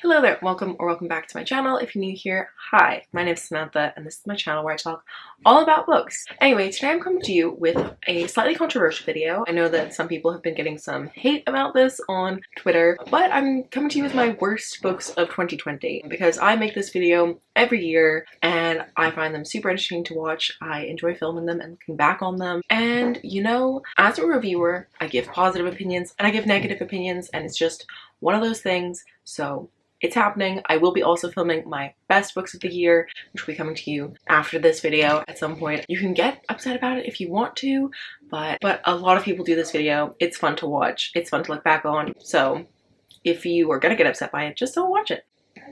Hello there, welcome back to my channel. If you're new here, hi, my name is Samantha and this is my channel where I talk all about books. Anyway, today I'm coming to you with a slightly controversial video. I know that some people have been getting some hate about this on Twitter, but I'm coming to you with my worst books of 2020 because I make this video every year and I find them super interesting to watch. I enjoy filming them and looking back on them, and you know, as a reviewer, I give positive opinions and I give negative opinions, and it's just one of those things. So it's happening. I will be also filming my best books of the year, which will be coming to you after this video at some point. You can get upset about it if you want to, but a lot of people do this video. It's fun to watch. It's fun to look back on. So if you are gonna get upset by it, just don't watch it.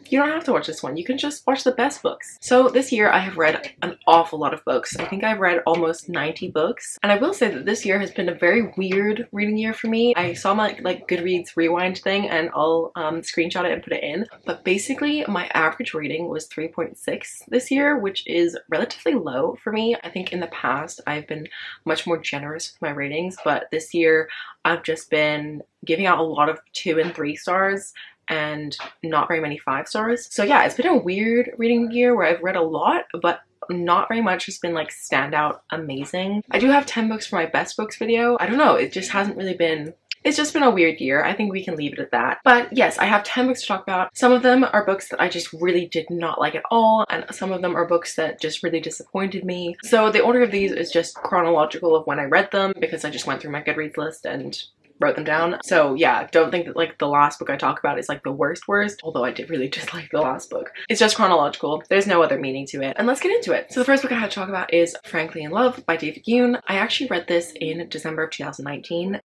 You don't have to watch this one. You can just watch the best books. So this year I have read an awful lot of books. I think I've read almost 90 books. And I will say that this year has been a very weird reading year for me. I saw my Goodreads rewind thing and I'll screenshot it and put it in. But basically my average rating was 3.6 this year, which is relatively low for me. I think in the past I've been much more generous with my ratings, but this year I've just been giving out a lot of 2 and 3 stars and not very many 5 stars. So yeah, it's been a weird reading year where I've read a lot, but not very much has been like standout amazing. I do have 10 books for my best books video. I don't know, it just hasn't really been, it's just been a weird year. I think we can leave it at that. But yes, I have 10 books to talk about. Some of them are books that I just really did not like at all, and some of them are books that just really disappointed me. So the order of these is just chronological of when I read them because I just went through my Goodreads list and wrote them down. So yeah, don't think that like the last book I talk about is like the worst, although I did really dislike the last book. It's just chronological. There's no other meaning to it. And let's get into it. So the first book I had to talk about is Frankly in Love by David Yoon. I actually read this in December of 2019.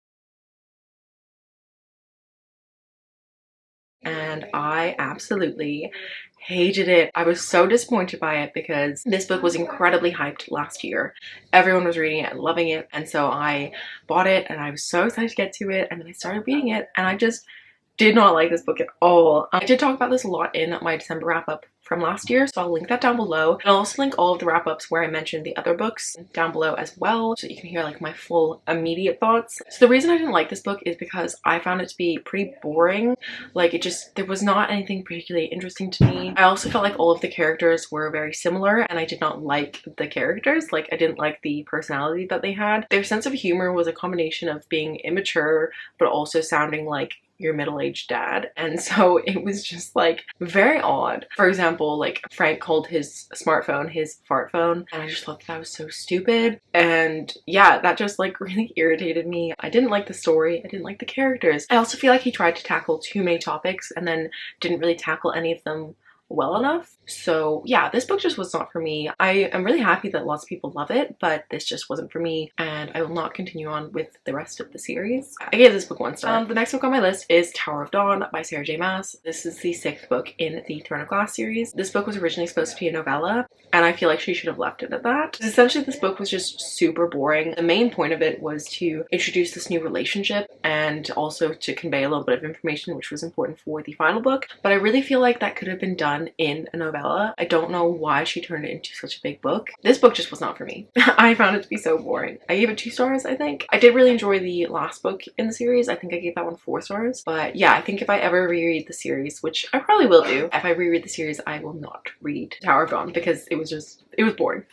And I absolutely hated it. I was so disappointed by it because this book was incredibly hyped last year. Everyone was reading it and loving it, and so I bought it and I was so excited to get to it, and then I started reading it and I just did not like this book at all. I did talk about this a lot in my December wrap-up from last year, so I'll link that down below. And I'll also link all of the wrap-ups where I mentioned the other books down below as well, so that you can hear like my full immediate thoughts. So the reason I didn't like this book is because I found it to be pretty boring. Like there was not anything particularly interesting to me. I also felt like all of the characters were very similar and I did not like the characters. Like I didn't like the personality that they had. Their sense of humor was a combination of being immature but also sounding like your middle-aged dad, and so it was just like very odd. For example, like Frank called his smartphone his fart phone, and I just thought that was so stupid, and yeah, that just like really irritated me. I didn't like the story, I didn't like the characters. I also feel like he tried to tackle too many topics and then didn't really tackle any of them well enough. So yeah, this book just was not for me. I am really happy that lots of people love it, but this just wasn't for me, and I will not continue on with the rest of the series. I gave this book 1 star. The next book on my list is Tower of Dawn by Sarah J. Maas. This is the 6th book in the Throne of Glass series. This book was originally supposed to be a novella, and I feel like she should have left it at that. Essentially, this book was just super boring. The main point of it was to introduce this new relationship and also to convey a little bit of information which was important for the final book, but I really feel like that could have been done in a novella. I don't know why she turned it into such a big book. This book just was not for me. I found it to be so boring. I gave it 2 stars, I think. I did really enjoy the last book in the series. I think I gave that one 4 stars. But yeah, I think if I ever reread the series, which I probably will do, if I reread the series, I will not read Tower of Dawn because it was boring.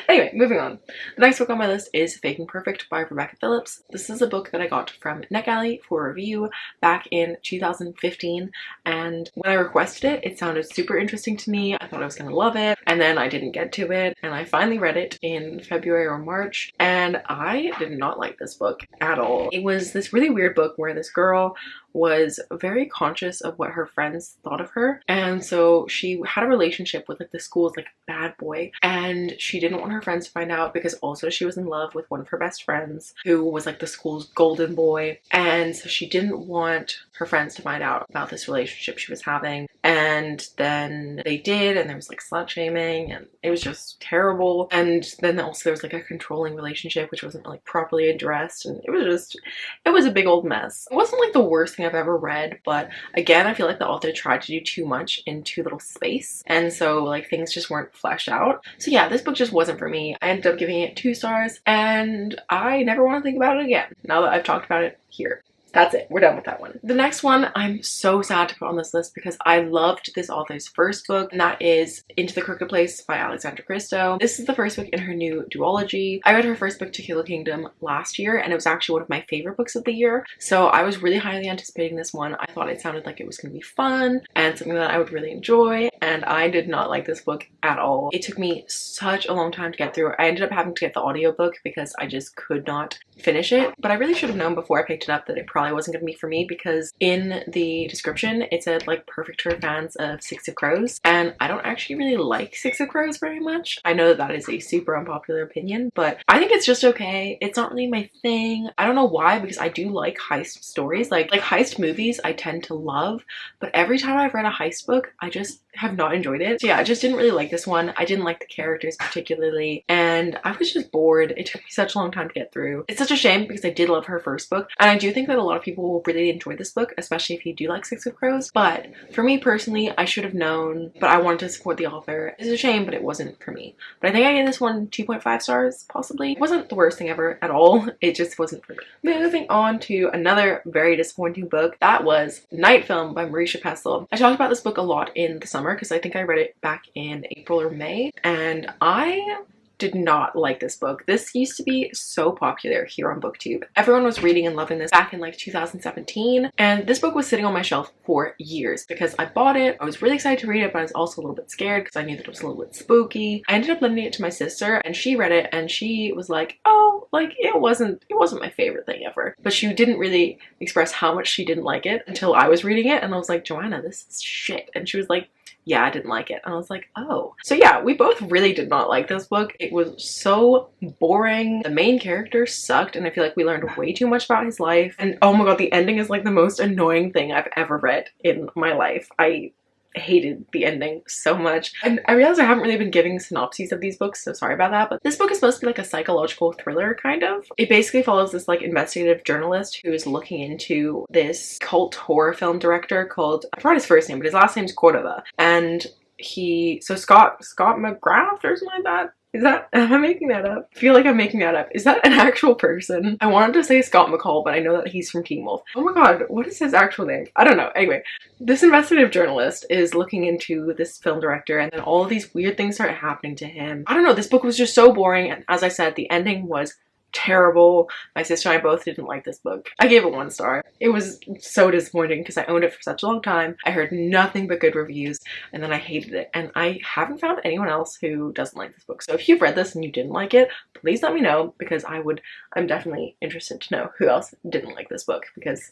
Anyway, moving on. The next book on my list is Faking Perfect by Rebecca Phillips. This is a book that I got from NetGalley for review back in 2015, and when I requested it, it sounded super interesting to me. I thought I was gonna love it, and then I didn't get to it, and I finally read it in February or March, and I did not like this book at all. It was this really weird book where this girl was very conscious of what her friends thought of her, and so she had a relationship with like the school's like bad boy, and she didn't want her friends to find out because also she was in love with one of her best friends who was like the school's golden boy, and so she didn't want her friends to find out about this relationship she was having. And then they did, and there was like slut shaming, and it was just terrible. And then also there was like a controlling relationship which wasn't like properly addressed, and it was a big old mess. It wasn't like the worst thing I've ever read, but again, I feel like the author tried to do too much in too little space, and so like things just weren't fleshed out. So yeah, this book just wasn't for me. I ended up giving it 2 stars, and I never want to think about it again now that I've talked about it here. That's it. We're done with that one. The next one I'm so sad to put on this list because I loved this author's first book, and that is Into the Crooked Place by Alexandra Christo. This is the first book in her new duology. I read her first book, To Kill a Kingdom, last year, and it was actually one of my favorite books of the year. So I was really highly anticipating this one. I thought it sounded like it was going to be fun and something that I would really enjoy, and I did not like this book at all. It took me such a long time to get through. I ended up having to get the audiobook because I just could not finish it, but I really should have known before I picked it up that it probably wasn't going to be for me, because in the description it said like perfect for fans of Six of Crows, and I don't actually really like Six of Crows very much. I know that that is a super unpopular opinion, but I think it's just okay. It's not really my thing. I don't know why, because I do like heist stories, like heist movies I tend to love, but every time I've read a heist book I just have not enjoyed it. So yeah, I just didn't really like this one. I didn't like the characters particularly, and I was just bored. It took me such a long time to get through. It's such a shame because I did love her first book, and I do think that a lot of people will really enjoy this book, especially if you do like Six of Crows. But for me personally, I should have known, but I wanted to support the author. It's a shame, but it wasn't for me. But I think I gave this one 2.5 stars, possibly. It wasn't the worst thing ever at all. It just wasn't for me. Moving on to another very disappointing book. That was Night Film by Marisha Pessl. I talked about this book a lot in the summer because I think I read it back in April or May, and I did not like this book. This used to be so popular here on booktube. Everyone was reading and loving this back in like 2017, and this book was sitting on my shelf for years because I bought it. I was really excited to read it, but I was also a little bit scared because I knew that it was a little bit spooky. I ended up lending it to my sister, and she read it and she was like, oh, like it wasn't my favorite thing ever. But she didn't really express how much she didn't like it until I was reading it, and I was like, Joanna, this is shit. And she was like, yeah, I didn't like it. And I was like, oh. So yeah, we both really did not like this book. It was so boring. The main character sucked, and I feel like we learned way too much about his life. And oh my god, the ending is like the most annoying thing I've ever read in my life. I hated the ending so much, and I realized I haven't really been giving synopses of these books, so sorry about that, but this book is supposed to be like a psychological thriller kind of. It basically follows this like investigative journalist who is looking into this cult horror film director called, I forgot his first name, but his last name's Cordova, and Scott McGrath or something like that. Is that, am I making that up? I feel like I'm making that up. Is that an actual person? I wanted to say Scott McCall, but I know that he's from Teen Wolf. Oh my god, what is his actual name? I don't know. Anyway, this investigative journalist is looking into this film director, and then all of these weird things start happening to him. I don't know, this book was just so boring, and as I said, the ending was terrible. My sister and I both didn't like this book. I gave it 1 star. It was so disappointing because I owned it for such a long time. I heard nothing but good reviews, and then I hated it, and I haven't found anyone else who doesn't like this book. So if you've read this and you didn't like it, please let me know, because I'm definitely interested to know who else didn't like this book, because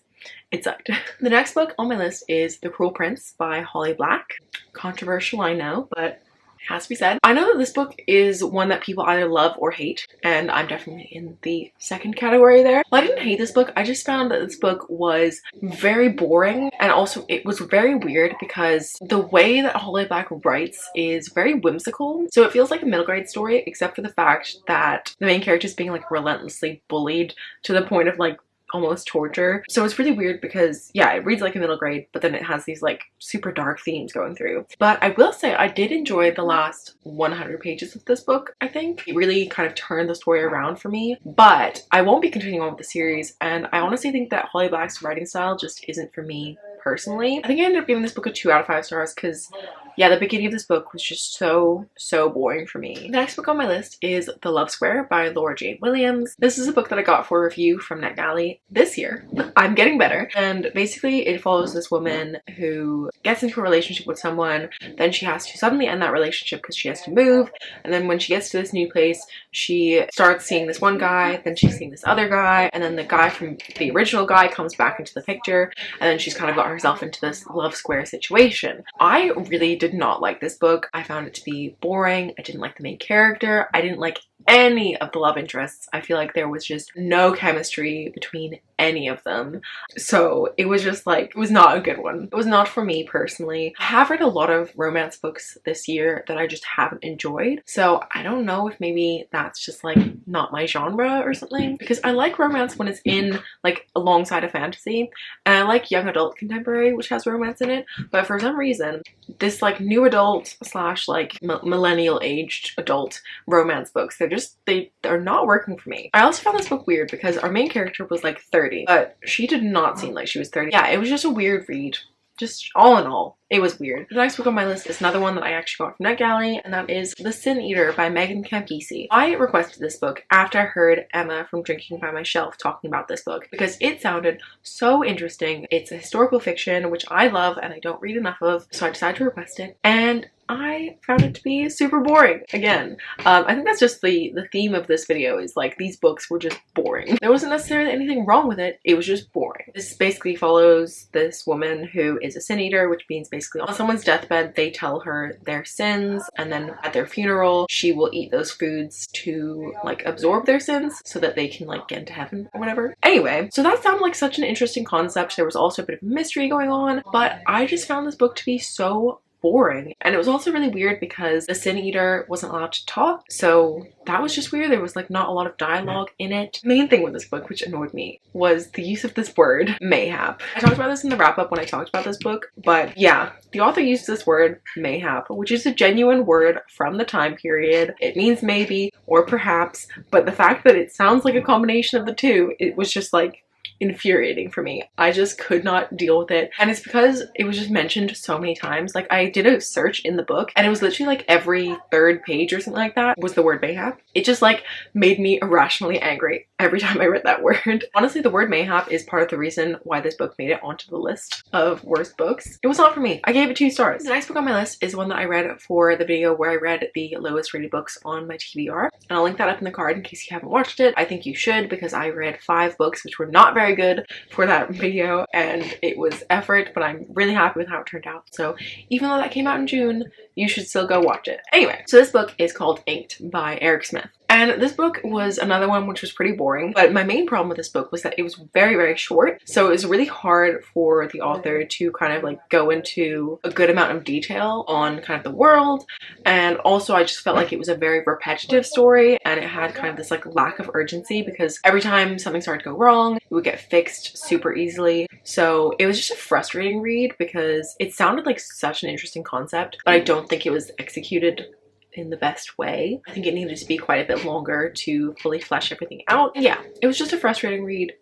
it sucked. The next book on my list is The Cruel Prince by Holly Black. Controversial, I know, but has to be said. I know that this book is one that people either love or hate, and I'm definitely in the second category there. Well, I didn't hate this book, I just found that this book was very boring, and also it was very weird because the way that Holly Black writes is very whimsical. So it feels like a middle grade story, except for the fact that the main character is being like relentlessly bullied to the point of like almost torture. So it's really weird because yeah, it reads like a middle grade, but then it has these like super dark themes going through. But I will say I did enjoy the last 100 pages of this book. I think it really kind of turned the story around for me, but I won't be continuing on with the series, and I honestly think that Holly Black's writing style just isn't for me personally. I think I ended up giving this book a 2 out of 5 stars because yeah, the beginning of this book was just so boring for me. The next book on my list is The Love Square by Laura Jane Williams. This is a book that I got for review from NetGalley this year. I'm getting better. And basically it follows this woman who gets into a relationship with someone, then she has to suddenly end that relationship because she has to move, and then when she gets to this new place, she starts seeing this one guy, then she's seeing this other guy, and then the guy from the original guy comes back into the picture, and then she's kind of got herself into this love square situation. I really did not like this book. I found it to be boring. I didn't like the main character. I didn't like any of the love interests. I feel like there was just no chemistry between any of them. So it was just like, it was not a good one. It was not for me personally. I have read a lot of romance books this year that I just haven't enjoyed. So I don't know if maybe that's just like not my genre or something, because I like romance when it's in like alongside a fantasy, and I like young adult contemporary which has romance in it, but for some reason this like new adult slash like millennial aged adult romance books, they're they're not working for me. I also found this book weird because our main character was like 30, but she did not seem like she was 30. Yeah, it was just a weird read. Just all in all, it was weird. The next book on my list is another one that I actually got from NetGalley, and that is The Sin Eater by Megan Campisi. I requested this book after I heard Emma from Drinking by My Shelf talking about this book because it sounded so interesting. It's a historical fiction, which I love and I don't read enough of, so I decided to request it, and I found it to be super boring. Again, I think that's just the theme of this video, is like these books were just boring. There wasn't necessarily anything wrong with it, it was just boring. This basically follows this woman who is a sin eater, which means basically on someone's deathbed they tell her their sins, and then at their funeral she will eat those foods to like absorb their sins so that they can like get into heaven or whatever. Anyway, so that sounded like such an interesting concept. There was also a bit of mystery going on, but I just found this book to be so boring. And it was also really weird because the sin eater wasn't allowed to talk, so that was just weird. There was like not a lot of dialogue in it. The main thing with this book, which annoyed me, was the use of this word mayhap. I talked about this in the wrap-up when I talked about this book, but yeah, the author used this word mayhap, which is a genuine word from the time period. It means maybe or perhaps, but the fact that it sounds like a combination of the two, it was just like infuriating for me. I just could not deal with it, and it's because it was just mentioned so many times. Like, I did a search in the book and it was literally like every third page or something like that was the word mayhap. It just like made me irrationally angry every time I read that word. Honestly, the word mayhap is part of the reason why this book made it onto the list of worst books. It was not for me. I gave it 2 stars. The next book on my list is one that I read for the video where I read the lowest rated books on my TBR, and I'll link that up in the card in case you haven't watched it. I think you should, because I read 5 books which were not very good for that video, and it was effort, but I'm really happy with how it turned out. So even though that came out in June, you should still go watch it. Anyway, so this book is called Inked by Eric Smith. And this book was another one which was pretty boring, but my main problem with this book was that it was very, very short. So it was really hard for the author to kind of like go into a good amount of detail on kind of the world. And also I just felt like it was a very repetitive story, and it had kind of this like lack of urgency because every time something started to go wrong, it would get fixed super easily. So it was just a frustrating read because it sounded like such an interesting concept, but I don't think it was executed in the best way. I think it needed to be quite a bit longer to fully flesh everything out. Yeah, it was just a frustrating read,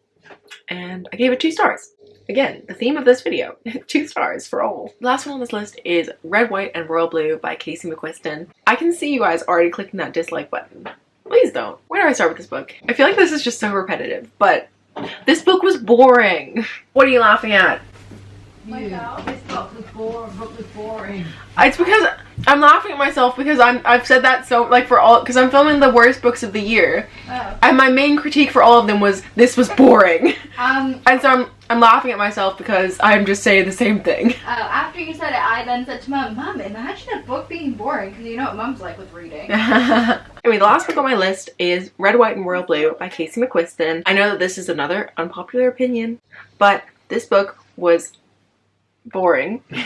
and I gave it 2 stars. Again, the theme of this video, 2 stars for all. The last one on this list is Red, White, and Royal Blue by Casey McQuiston. I can see you guys already clicking that dislike button. Please don't. Where do I start with this book? I feel like this is just so repetitive, but this book was boring. What are you laughing at? This book was boring. It's because I'm laughing at myself because I've said that so like for all, because I'm filming the worst books of the year, and my main critique for all of them was this was boring. And so I'm laughing at myself because I'm just saying the same thing. After you said it, I then said to Mom, imagine a book being boring, because you know what Mom's like with reading. Anyway, the last book on my list is Red, White, and Royal Blue by Casey McQuiston. I know that this is another unpopular opinion, but this book was boring. Stop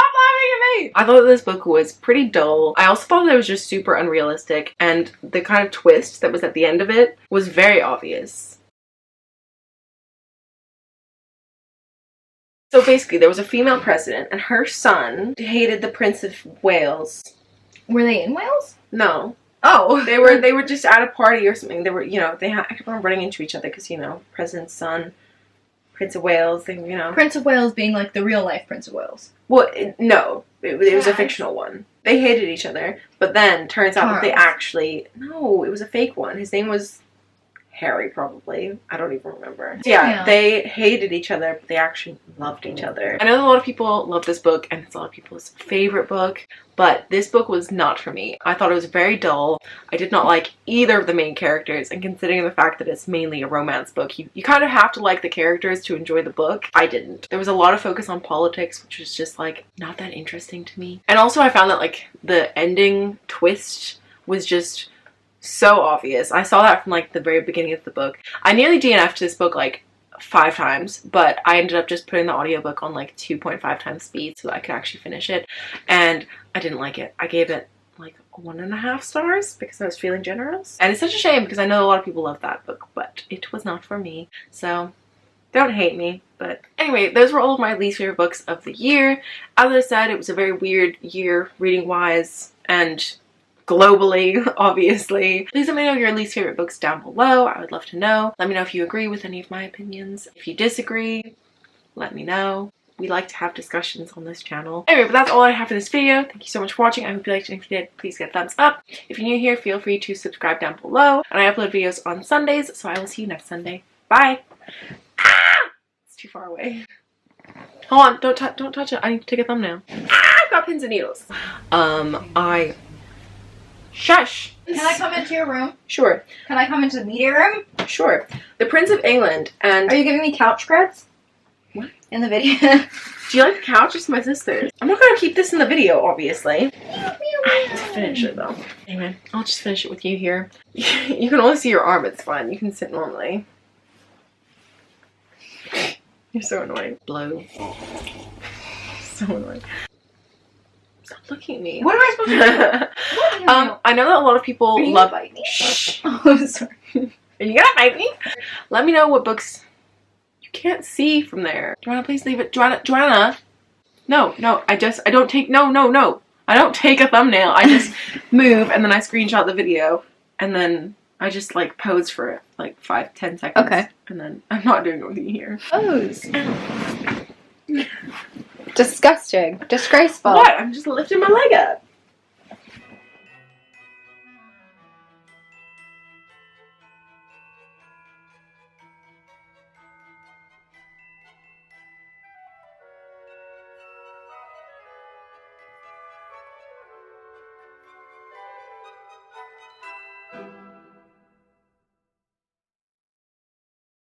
laughing at me! I thought this book was pretty dull. I also thought that it was just super unrealistic, and the kind of twist that was at the end of it was very obvious. So basically, there was a female president, and her son hated the Prince of Wales. Were they in Wales? No. Oh. They were just at a party or something. They were, you know, they kept on running into each other because, you know, president's son, Prince of Wales, they, you know. Prince of Wales being like the real life Prince of Wales. Well, no. It was a fictional one. They hated each other, but then turns out that they actually... No, it was a fake one. His name was Harry, probably. I don't even remember. So yeah, they hated each other, but they actually loved each other. I know that a lot of people love this book, and it's a lot of people's favorite book, but this book was not for me. I thought it was very dull. I did not like either of the main characters, and considering the fact that it's mainly a romance book, you kind of have to like the characters to enjoy the book. I didn't. There was a lot of focus on politics, which was just like not that interesting to me. And also I found that like the ending twist was just so obvious. I saw that from like the very beginning of the book. I nearly DNF'd this book like 5 times, but I ended up just putting the audiobook on like 2.5 times speed so that I could actually finish it, and I didn't like it. I gave it like 1.5 stars because I was feeling generous, and it's such a shame because I know a lot of people love that book, but it was not for me, so don't hate me. But anyway, those were all of my least favorite books of the year. As I said, it was a very weird year reading wise, and globally, obviously. Please let me know your least favorite books down below. I would love to know. Let me know if you agree with any of my opinions. If you disagree, let me know. We like to have discussions on this channel. Anyway, but that's all I have for this video. Thank you so much for watching. I hope you liked it. If you did, please get a thumbs up. If you're new here, feel free to subscribe down below. And I upload videos on Sundays, so I will see you next Sunday. Bye! Ah! It's too far away. Hold on, don't touch it. I need to take a thumbnail. Ah, I've got pins and needles. Shush! Can I come into your room? Sure. Can I come into the media room? Sure. The Prince of England and... Are you giving me couch creds? What? In the video. Do you like the couch? It's my sister's. I'm not gonna keep this in the video, obviously. I need to finish it though. Anyway, I'll just finish it with you here. You can only see your arm, it's fine. You can sit normally. You're so annoying. Blow. So annoying. Stop looking at me. What am I supposed to do? I know that a lot of people love... Bite me? Shh. Oh, I'm sorry. Are you gonna bite me? Let me know what books... You can't see from there. Joanna, please leave it. Joanna. No, I don't take... No. I don't take a thumbnail. I just move and then I screenshot the video and then I just like pose for it like 5-10 seconds. Okay. And then I'm not doing it with you here. Pose. Disgusting. Disgraceful. What? I'm just lifting my leg up.